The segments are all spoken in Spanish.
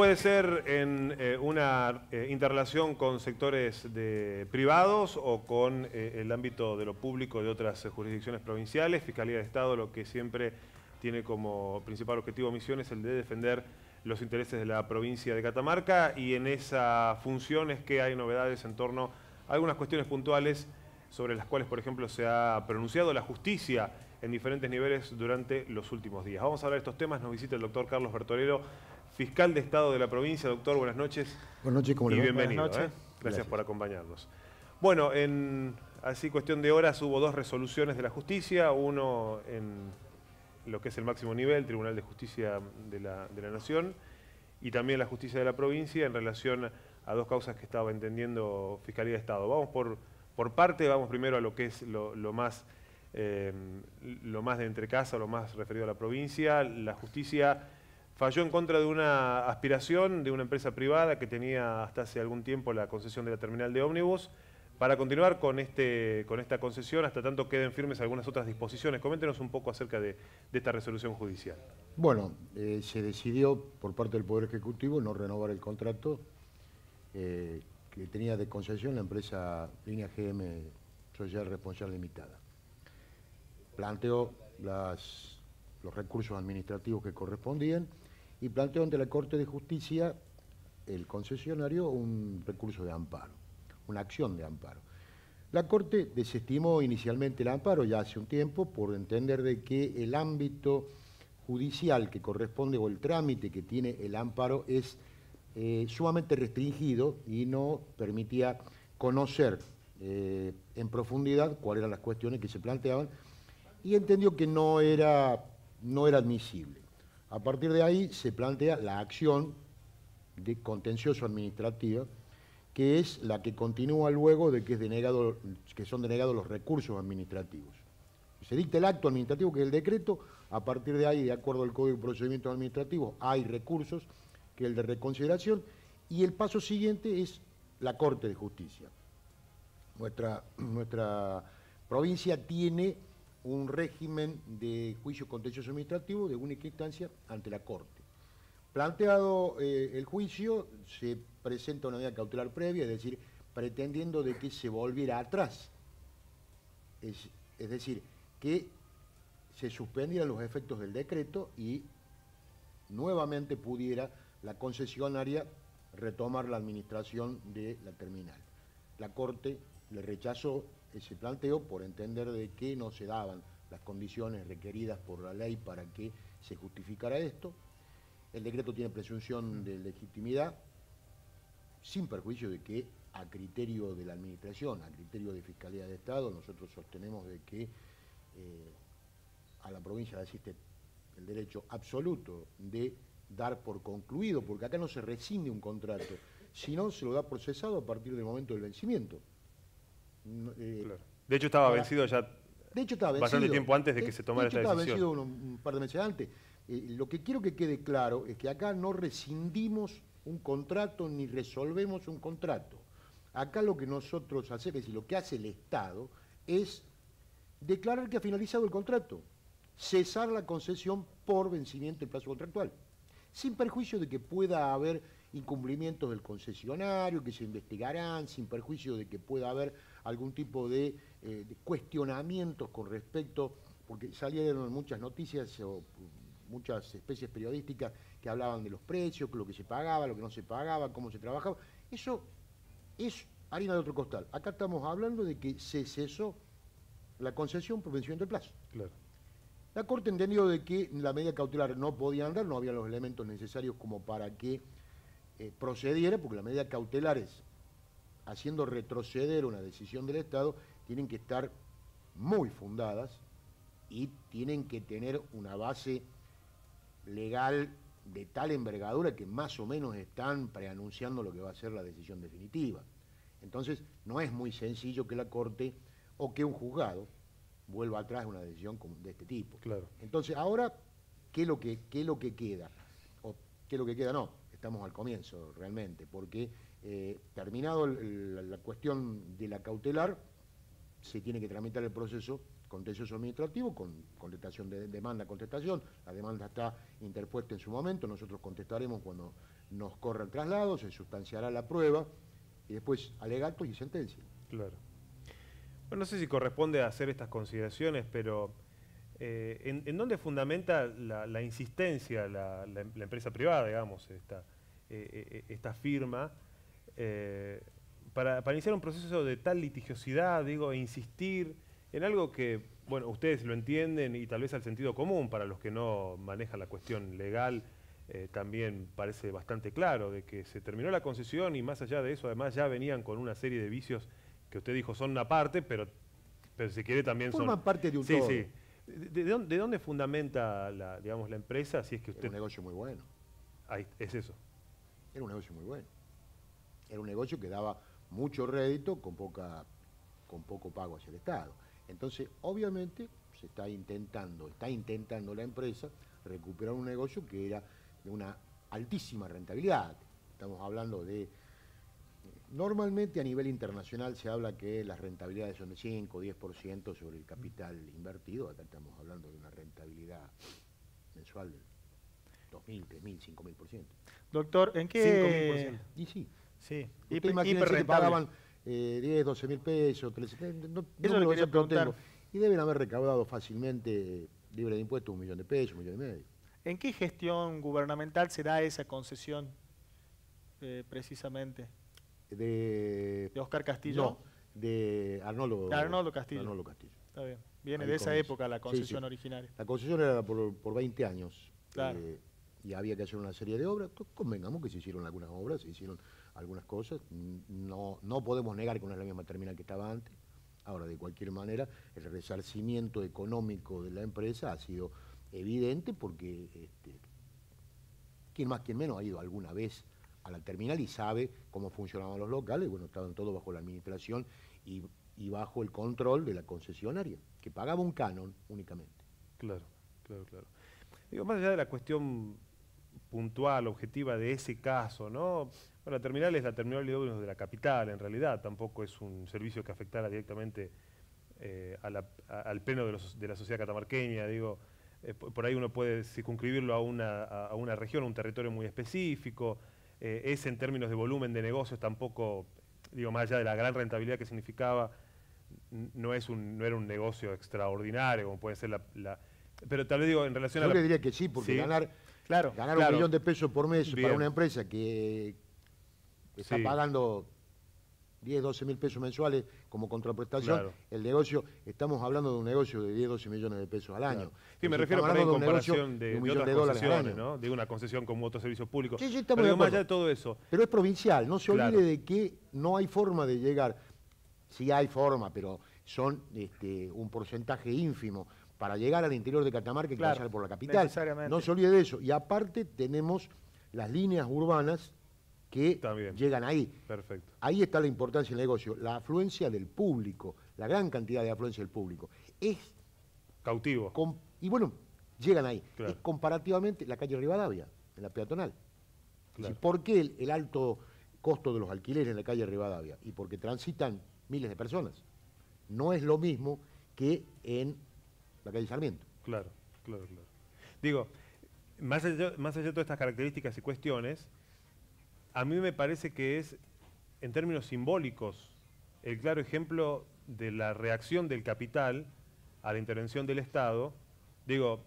puede ser en una interrelación con sectores privados o con el ámbito de lo público de otras jurisdicciones provinciales. Fiscalía de Estado lo que siempre tiene como principal objetivo o misión es el de defender los intereses de la provincia de Catamarca, y en esa función es que hay novedades en torno a algunas cuestiones puntuales sobre las cuales, por ejemplo, se ha pronunciado la justicia en diferentes niveles durante los últimos días. Vamos a hablar de estos temas. Nos visita el doctor Carlos Bertorero, fiscal de Estado de la provincia. Doctor, buenas noches. Buenas noches, ¿cómo le va? Bienvenido. Buenas noches. Gracias por acompañarnos. Bueno, en así cuestión de horas hubo dos resoluciones de la justicia, uno en lo que es el máximo nivel, Tribunal de Justicia de la Nación, y también la justicia de la provincia en relación a dos causas que estaba entendiendo Fiscalía de Estado. Vamos por parte, vamos primero a lo que es lo más de entrecasa, lo más referido a la provincia. La justicia falló en contra de una aspiración de una empresa privada que tenía hasta hace algún tiempo la concesión de la terminal de ómnibus para continuar con esta concesión hasta tanto queden firmes algunas otras disposiciones. Coméntenos un poco acerca de esta resolución judicial. Bueno, se decidió por parte del Poder Ejecutivo no renovar el contrato que tenía de concesión la empresa Línea GM Social Responsable Limitada. Planteó los recursos administrativos que correspondían y planteó ante la Corte de Justicia el concesionario un recurso de amparo, una acción de amparo. La Corte desestimó inicialmente el amparo ya hace un tiempo por entender de que el ámbito judicial que corresponde o el trámite que tiene el amparo es sumamente restringido y no permitía conocer en profundidad cuáles eran las cuestiones que se planteaban, y entendió que no era admisible. A partir de ahí se plantea la acción de contencioso administrativa, que es la que continúa luego de que son denegados los recursos administrativos. Se dicta el acto administrativo, que es el decreto. A partir de ahí, de acuerdo al Código de Procedimientos Administrativos, hay recursos, que es el de reconsideración, y el paso siguiente es la Corte de Justicia. Nuestra provincia tiene un régimen de juicio contencioso administrativo de única instancia ante la Corte. Planteado el juicio, se presenta una medida cautelar previa, es decir, pretendiendo de que se volviera atrás. Es decir, que se suspendieran los efectos del decreto y nuevamente pudiera la concesionaria retomar la administración de la terminal. La Corte le rechazó ese planteo por entender de que no se daban las condiciones requeridas por la ley para que se justificara esto. El decreto tiene presunción de legitimidad, sin perjuicio de que a criterio de la Administración, a criterio de Fiscalía de Estado, nosotros sostenemos de que a la provincia le asiste el derecho absoluto de dar por concluido, porque acá no se rescinde un contrato, sino se lo da por cesado a partir del momento del vencimiento. Claro. De hecho estaba vencido ya bastante tiempo antes de que se tomara esta decisión. Estaba vencido un par de meses antes. Lo que quiero que quede claro es que acá no rescindimos un contrato ni resolvemos un contrato. Acá lo que nosotros hacemos, es decir, lo que hace el Estado es declarar que ha finalizado el contrato, cesar la concesión por vencimiento del plazo contractual, sin perjuicio de que pueda haber incumplimientos del concesionario, que se investigarán, sin perjuicio de que pueda haber algún tipo de cuestionamientos con respecto, porque salieron muchas noticias o muchas especies periodísticas que hablaban de los precios, lo que se pagaba, lo que no se pagaba, cómo se trabajaba. Eso es harina de otro costal. Acá estamos hablando de que se cesó la concesión por vencimiento del plazo. Claro. La Corte entendió de que la medida cautelar no podía andar, no había los elementos necesarios como para que procediera, porque las medidas cautelares, haciendo retroceder una decisión del Estado, tienen que estar muy fundadas y tienen que tener una base legal de tal envergadura que más o menos están preanunciando lo que va a ser la decisión definitiva. Entonces, no es muy sencillo que la Corte o que un juzgado vuelva atrás una decisión de este tipo. Claro. Entonces, ahora, ¿qué es lo que queda? O ¿qué es lo que queda? No, estamos al comienzo realmente, porque terminado la cuestión de la cautelar, se tiene que tramitar el proceso contencioso administrativo con contestación de demanda, contestación. La demanda está interpuesta en su momento, nosotros contestaremos cuando nos corre el traslado, se sustanciará la prueba y después alegatos y sentencia. Claro. Bueno, no sé si corresponde hacer estas consideraciones, pero ¿en dónde fundamenta la insistencia la empresa privada, digamos, esta firma, para iniciar un proceso de tal litigiosidad, digo, e insistir en algo que, bueno, ustedes lo entienden y tal vez al sentido común, para los que no manejan la cuestión legal, también parece bastante claro, de que se terminó la concesión y más allá de eso, además ya venían con una serie de vicios que usted dijo son una parte, pero si quiere también Forman parte de un sí, todo. sí. ¿De dónde fundamenta digamos, la empresa si es que usted... Era un negocio muy bueno. Ahí, es eso. Era un negocio muy bueno. Era un negocio que daba mucho rédito con poco pago hacia el Estado. Entonces, obviamente, está intentando la empresa recuperar un negocio que era de una altísima rentabilidad. Estamos hablando de... Normalmente a nivel internacional se habla que las rentabilidades son de 5 o 10% sobre el capital invertido. Acá estamos hablando de una rentabilidad mensual de 2.000, 3.000, 5.000%. Doctor, ¿en qué...? 5.000%. Y sí. Sí, Usted imagínese que pagaban 10, 12.000 pesos, 13, no Eso me le lo quería preguntar. tengo. Y deben haber recaudado fácilmente, libre de impuestos, 1 millón de pesos, 1,5 millones. ¿En qué gestión gubernamental se da esa concesión precisamente? ¿De Oscar Castillo? No, de Arnoldo, Castillo. Arnoldo Castillo. Está bien. Viene Ahí de esa comienza. época la concesión Sí. original. La concesión era por 20 años. Claro. Y había que hacer una serie de obras. Convengamos que se hicieron algunas obras, se hicieron algunas cosas. No podemos negar que no es la misma terminal que estaba antes. Ahora, de cualquier manera, el resarcimiento económico de la empresa ha sido evidente porque quien más, quien menos ha ido alguna vez a la terminal y sabe cómo funcionaban los locales. Bueno, estaban todos bajo la administración y bajo el control de la concesionaria, que pagaba un canon únicamente. Claro, claro, claro. Digo, más allá de la cuestión puntual, objetiva de ese caso, ¿no? Bueno, la terminal es la terminal de ómnibus de la capital, en realidad, tampoco es un servicio que afectara directamente al pleno de la sociedad catamarqueña, digo, por ahí uno puede circunscribirlo a una región, a un territorio muy específico, es en términos de volumen de negocios tampoco, digo, más allá de la gran rentabilidad que significaba, no era un negocio extraordinario, como puede ser pero tal vez digo, en relación Yo le diría que sí, porque sí. ganar Claro. 1 millón de pesos por mes Bien. para una empresa que está Sí. pagando 10, 12 mil pesos mensuales como contraprestación, Claro. el negocio, estamos hablando de un negocio de 10, 12 millones de pesos al año. Claro. Sí, me Entonces, refiero estamos por ahí en hablando de un negocio comparación de $1 millón otras de dólares al concesiones, año. ¿no? De una concesión como otro servicio público. Sí, estamos Pero de digo, más acuerdo. allá de todo eso, Pero es provincial, no se olvide Claro. de que no hay forma de llegar. Sí hay forma, pero son un porcentaje ínfimo para llegar al interior de Catamarca que Claro, pasar por la capital. necesariamente. No se olvide de eso. Y aparte tenemos las líneas urbanas que También. llegan ahí. perfecto. Ahí está la importancia del negocio, la afluencia del público, la gran cantidad de afluencia del público. Cautivo. Y bueno, llegan ahí. Claro. Es comparativamente la calle Rivadavia, en la peatonal. Claro. ¿Por qué el alto costo de los alquileres en la calle Rivadavia? Y porque transitan miles de personas. No es lo mismo que en la calle Sarmiento. Claro, claro, claro. Digo, más allá de todas estas características y cuestiones, a mí me parece que es, en términos simbólicos, el claro ejemplo de la reacción del capital a la intervención del Estado. Digo,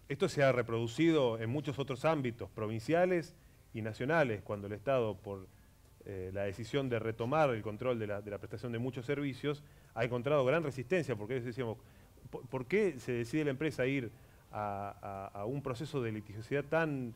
esto se ha reproducido en muchos otros ámbitos, provinciales y nacionales, cuando el Estado, por la decisión de retomar el control de la prestación de muchos servicios, ha encontrado gran resistencia, porque decíamos, ¿por qué se decide la empresa ir a un proceso de litigiosidad tan...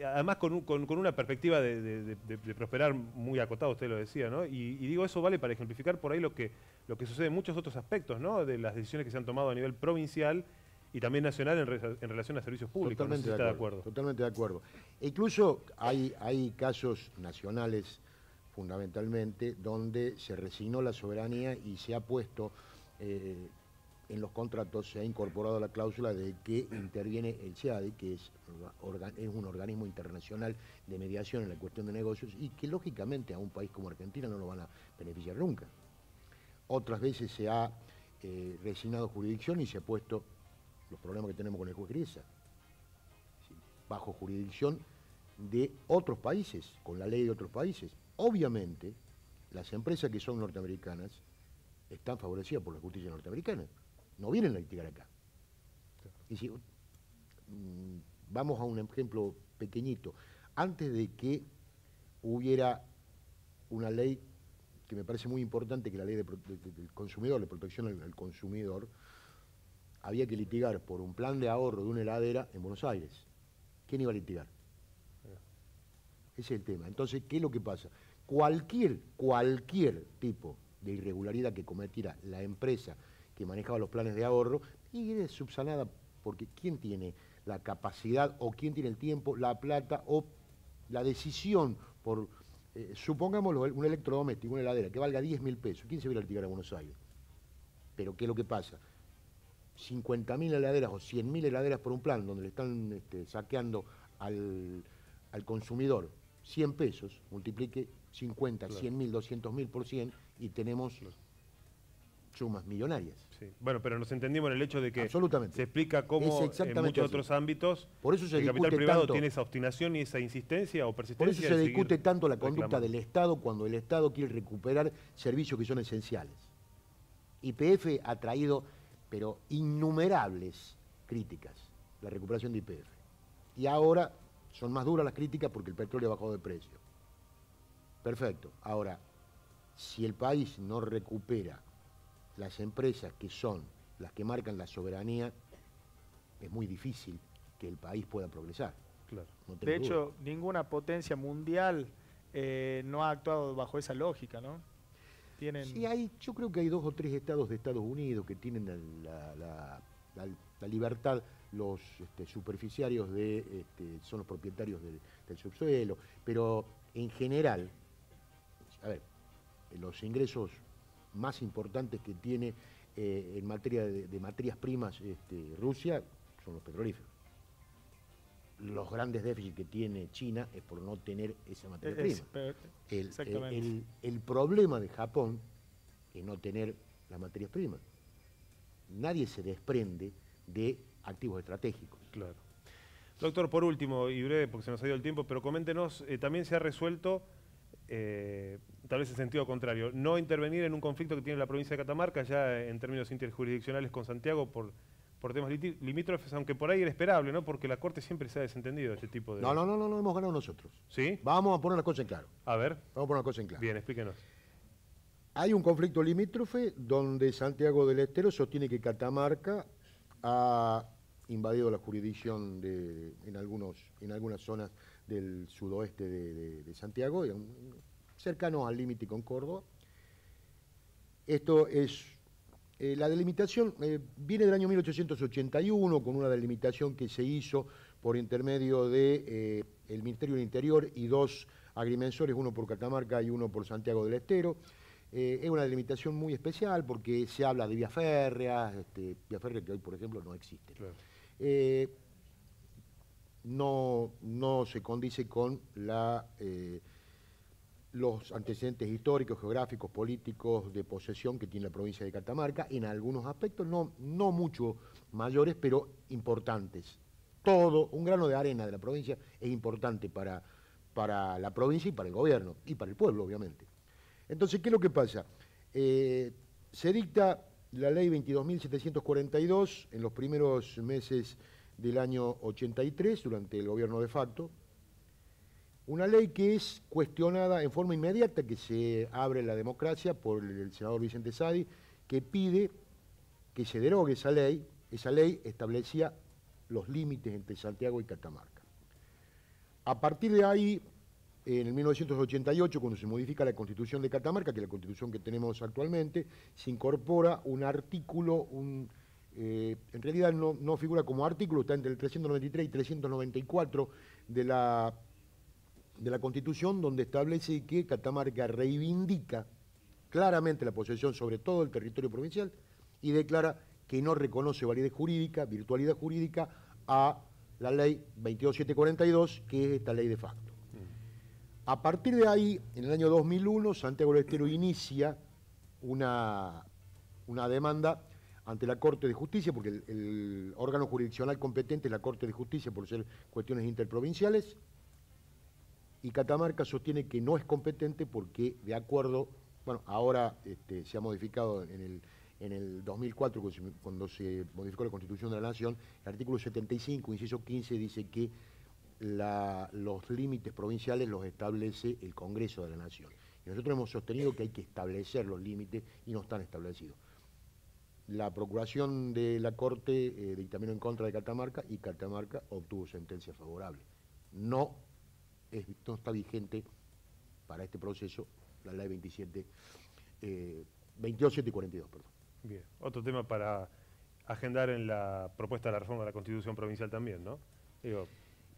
además con una perspectiva de prosperar muy acotada, usted lo decía, ¿no? Y digo, eso vale para ejemplificar por ahí lo que sucede en muchos otros aspectos, ¿no? De las decisiones que se han tomado a nivel provincial y también nacional en relación a servicios públicos. Totalmente, no sé si está de acuerdo. Totalmente de acuerdo. E incluso hay casos nacionales, fundamentalmente, donde se resignó la soberanía y se ha puesto... en los contratos se ha incorporado la cláusula de que interviene el CIADI, que es un organismo internacional de mediación en la cuestión de negocios y que lógicamente a un país como Argentina no lo van a beneficiar nunca. Otras veces se ha resignado jurisdicción y se ha puesto los problemas que tenemos con el juez Griesa. Bajo jurisdicción de otros países, con la ley de otros países. Obviamente, las empresas que son norteamericanas están favorecidas por la justicia norteamericana. No vienen a litigar acá. Y si, vamos a un ejemplo pequeñito. Antes de que hubiera una ley que me parece muy importante, que la ley del consumidor, de protección al consumidor, había que litigar por un plan de ahorro de una heladera en Buenos Aires. ¿Quién iba a litigar? Ese es el tema. Entonces, ¿qué es lo que pasa? Cualquier tipo de irregularidad que cometiera la empresa que manejaba los planes de ahorro, y es subsanada porque ¿quién tiene la capacidad o quién tiene el tiempo, la plata o la decisión por, supongámoslo, un electrodoméstico, una heladera que valga 10.000 pesos? ¿Quién se va a litigar a Buenos Aires? Pero ¿qué es lo que pasa? 50.000 heladeras o 100.000 heladeras por un plan donde le están saqueando al consumidor 100 pesos, multiplique 50, claro, 100.000, 200.000 por 100 y tenemos sumas millonarias. Sí. Bueno, pero nos entendimos en el hecho de que absolutamente se explica cómo en muchos otros ámbitos por eso el capital privado tiene esa obstinación y esa insistencia o persistencia. Por eso se discute tanto la conducta del Estado cuando el Estado quiere recuperar servicios que son esenciales. YPF ha traído, pero innumerables críticas, la recuperación de YPF. Y ahora son más duras las críticas porque el petróleo ha bajado de precio. Perfecto. Ahora, si el país no recupera las empresas que son las que marcan la soberanía, es muy difícil que el país pueda progresar. Claro. No de hecho, ninguna potencia mundial no ha actuado bajo esa lógica, ¿no? Sí, yo creo que hay 2 o 3 estados de Estados Unidos que tienen la libertad, los superficiarios son los propietarios del subsuelo, pero en general, a ver, los ingresos más importantes que tiene en materia de materias primas Rusia son los petrolíferos. Los grandes déficits que tiene China es por no tener esa materia prima. El problema de Japón es no tener las materias primas. Nadie se desprende de activos estratégicos. Claro. Doctor, por último, y breve porque se nos ha ido el tiempo, pero coméntenos, también se ha resuelto, tal vez en sentido contrario, no intervenir en un conflicto que tiene la provincia de Catamarca, ya en términos interjurisdiccionales con Santiago, por temas limítrofes, aunque por ahí era esperable, ¿no? Porque la Corte siempre se ha desentendido de este tipo de... No, hemos ganado nosotros. ¿Sí? Vamos a poner una cosa en claro. A ver. Vamos a poner una cosa en claro. Bien, explíquenos. Hay un conflicto limítrofe donde Santiago del Estero sostiene que Catamarca ha invadido la jurisdicción en algunas zonas del sudoeste de Santiago, cercanos al límite con Córdoba. Esto es... la delimitación viene del año 1881 con una delimitación que se hizo por intermedio del Ministerio del Interior y 2 agrimensores, uno por Catamarca y uno por Santiago del Estero. Es una delimitación muy especial porque se habla de vías férreas, vías férreas que hoy, por ejemplo, no existen. Claro. No se condice con los antecedentes históricos, geográficos, políticos, de posesión que tiene la provincia de Catamarca, en algunos aspectos, no mucho mayores, pero importantes. Todo, un grano de arena de la provincia es importante para la provincia y para el gobierno, y para el pueblo, obviamente. Entonces, ¿qué es lo que pasa? Se dicta la ley 22.742 en los primeros meses del año 83, durante el gobierno de facto. Una ley que es cuestionada en forma inmediata, que se abre la democracia por el senador Vicente Sadi, que pide que se derogue esa ley. Esa ley establecía los límites entre Santiago y Catamarca. A partir de ahí, en el 1988, cuando se modifica la Constitución de Catamarca, que es la Constitución que tenemos actualmente, se incorpora un artículo, en realidad no figura como artículo, está entre el 393 y 394 de la Constitución, donde establece que Catamarca reivindica claramente la posesión sobre todo el territorio provincial y declara que no reconoce validez jurídica, virtualidad jurídica a la ley 22742, que es esta ley de facto. A partir de ahí, en el año 2001, Santiago del Estero inicia una demanda ante la Corte de Justicia, porque el órgano jurisdiccional competente es la Corte de Justicia por ser cuestiones interprovinciales. y Catamarca sostiene que no es competente porque, de acuerdo, bueno, ahora se ha modificado en el 2004, cuando se modificó la Constitución de la Nación, el artículo 75, inciso 15, dice que los límites provinciales los establece el Congreso de la Nación. Y nosotros hemos sostenido que hay que establecer los límites y no están establecidos. La Procuración de la Corte dictaminó en contra de Catamarca y Catamarca obtuvo sentencia favorable. No está vigente para este proceso la ley 22742, perdón. Bien, otro tema para agendar en la propuesta de la reforma de la Constitución provincial también, ¿no? Digo,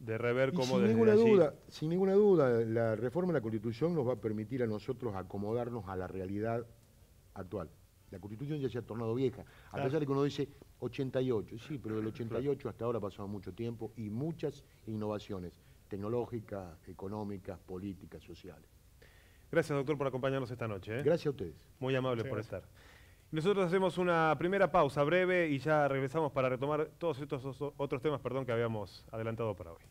de rever cómo sin desde ninguna allí... duda, sin ninguna duda, la reforma de la Constitución nos va a permitir a nosotros acomodarnos a la realidad actual. La Constitución ya se ha tornado vieja, a pesar de que uno dice 88, sí, pero del 88 hasta ahora ha pasado mucho tiempo y muchas innovaciones tecnológicas, económicas, políticas, sociales. Gracias, doctor, por acompañarnos esta noche. Gracias a ustedes. Muy amable por estar. Nosotros hacemos una primera pausa breve y ya regresamos para retomar todos estos otros temas, que habíamos adelantado para hoy.